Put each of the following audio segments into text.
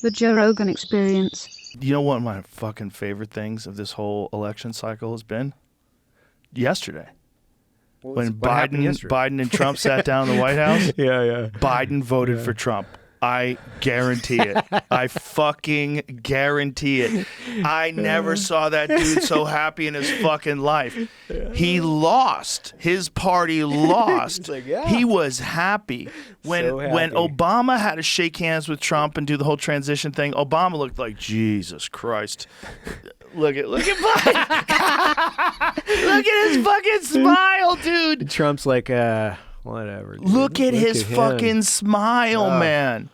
The Joe Rogan Experience. You know what my fucking favorite things of this whole election cycle has been? Yesterday. When Biden and Trump sat down in the White House, Biden voted for Trump. I guarantee it. I fucking guarantee it. I never saw that dude so happy in his fucking life. He lost. His party lost. Like, yeah. He was happy. When Obama had to shake hands with Trump and do the whole transition thing, Obama looked like, Jesus Christ. Look at Biden. Look at his fucking smile, dude. Trump's like, whatever. Dude. Look at his fucking smile, Oh. man.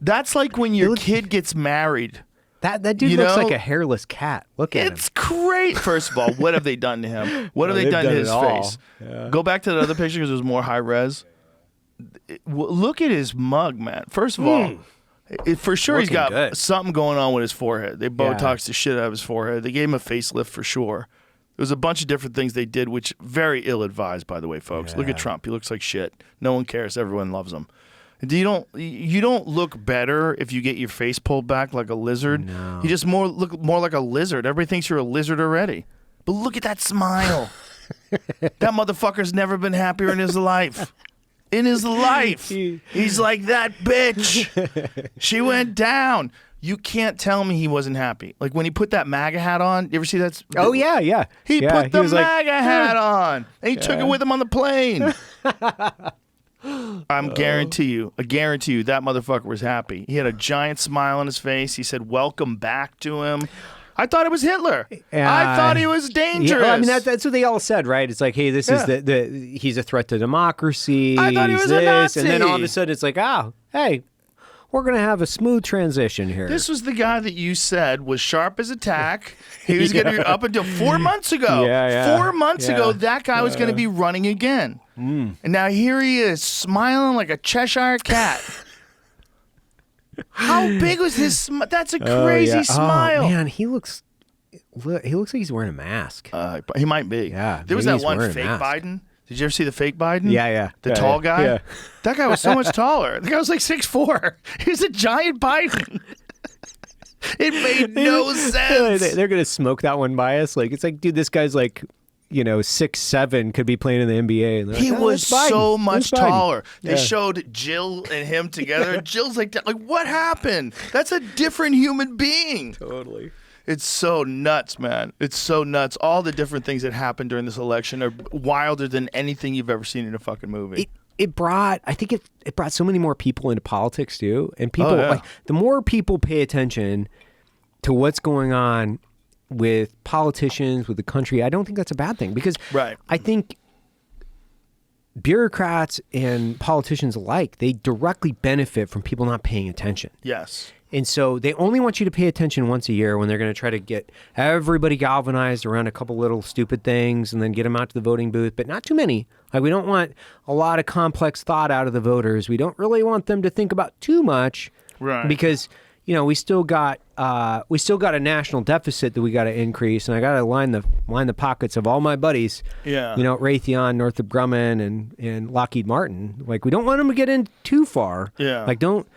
That's like when your kid gets married. That dude looks like a hairless cat. Look at him. It's great. First of all, what have they done to him? What have they done to his face? Yeah. Go back to the other picture because it was more high res. Look at his mug, man. First of all, for sure he's got something going on with his forehead. They Botoxed the shit out of his forehead. They gave him a facelift for sure. There was a bunch of different things they did, which very ill-advised, by the way, folks. Look at Trump. He looks like shit. No one cares. Everyone loves him. You don't look better if you get your face pulled back like a lizard. No. You just look more like a lizard. Everybody thinks you're a lizard already. But look at that smile. That motherfucker's never been happier in his life. In his life. He's like, that bitch. She went down. You can't tell me he wasn't happy. Like when he put that MAGA hat on. You ever see that? Oh, yeah. He put the MAGA hat on. And he took it with him on the plane. I guarantee you, that motherfucker was happy. He had a giant smile on his face. He said, welcome back to him. I thought it was Hitler. I thought he was dangerous. Yeah, I mean, that's what they all said, right? It's like, hey, this is he's a threat to democracy. I thought he was a Nazi. And then all of a sudden it's like, hey, we're going to have a smooth transition here. This was the guy that you said was sharp as a tack. He was going to be up until 4 months ago. 4 months ago, that guy was going to be running again. And now here he is, smiling like a Cheshire cat. How big was his smile? That's a crazy smile. Oh, man, he looks like he's wearing a mask. He might be. Yeah, there was that one fake Biden. Did you ever see the fake Biden? Yeah. The tall guy? Yeah. That guy was so much taller. The guy was like 6'4". He was a giant Biden. It made no sense. They're going to smoke that one by us. Like, it's like, dude, this guy's like, 6'7", could be playing in the NBA. And he was so much taller. They Yeah. showed Jill and him together. Jill's like, what happened? That's a different human being. Totally. It's so nuts, man. It's so nuts. All the different things that happened during this election are wilder than anything you've ever seen in a fucking movie. It brought so many more people into politics too. And people, like, the more people pay attention to what's going on with politicians, with the country, I don't think that's a bad thing, because I think bureaucrats and politicians alike, they directly benefit from people not paying attention. Yes. And so they only want you to pay attention once a year when they're going to try to get everybody galvanized around a couple little stupid things and then get them out to the voting booth, but not too many. Like, we don't want a lot of complex thought out of the voters. We don't really want them to think about too much, because we still got a national deficit that we got to increase, and I got to line the pockets of all my buddies. Yeah. Raytheon, Northrop Grumman, and Lockheed Martin. Like, we don't want them to get in too far. Yeah. Like, don't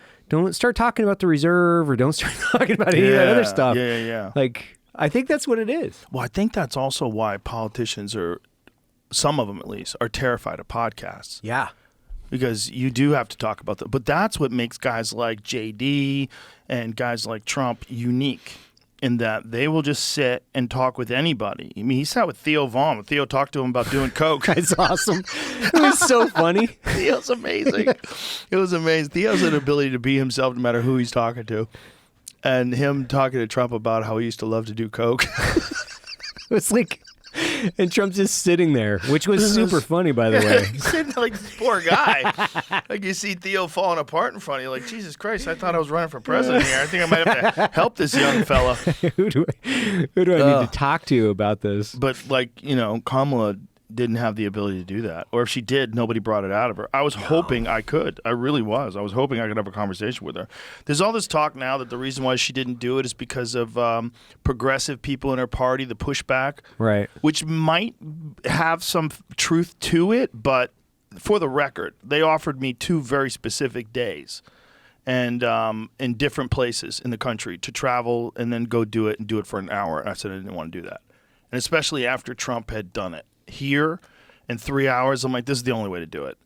start talking about the reserve, or don't start talking about any of that other stuff. Yeah. Like, I think that's what it is. Well, I think that's also why politicians some of them at least, are terrified of podcasts. Yeah. Because you do have to talk about that. But that's what makes guys like JD and guys like Trump unique, in that they will just sit and talk with anybody. I mean, he sat with Theo Vaughn. Theo talked to him about doing coke. That's awesome. It was so funny. Theo's amazing. It was amazing. Theo's an ability to be himself no matter who he's talking to. And him talking to Trump about how he used to love to do coke. It was like... And Trump's just sitting there, which was super funny, by the way. He's sitting there like this poor guy. Like, you see Theo falling apart in front of you. Like, Jesus Christ, I thought I was running for president here. I think I might have to help this young fella. Who do I need to talk to about this? But, Kamala didn't have the ability to do that. Or if she did, nobody brought it out of her. I was hoping I could. I really was. I was hoping I could have a conversation with her. There's all this talk now that the reason why she didn't do it is because of progressive people in her party, the pushback. Right. Which might have some truth to it, but for the record, they offered me 2 very specific days. and in different places in the country to travel and then go do it and do it for an hour. And I said I didn't want to do that. And especially after Trump had done it here in 3 hours, I'm like, this is the only way to do it.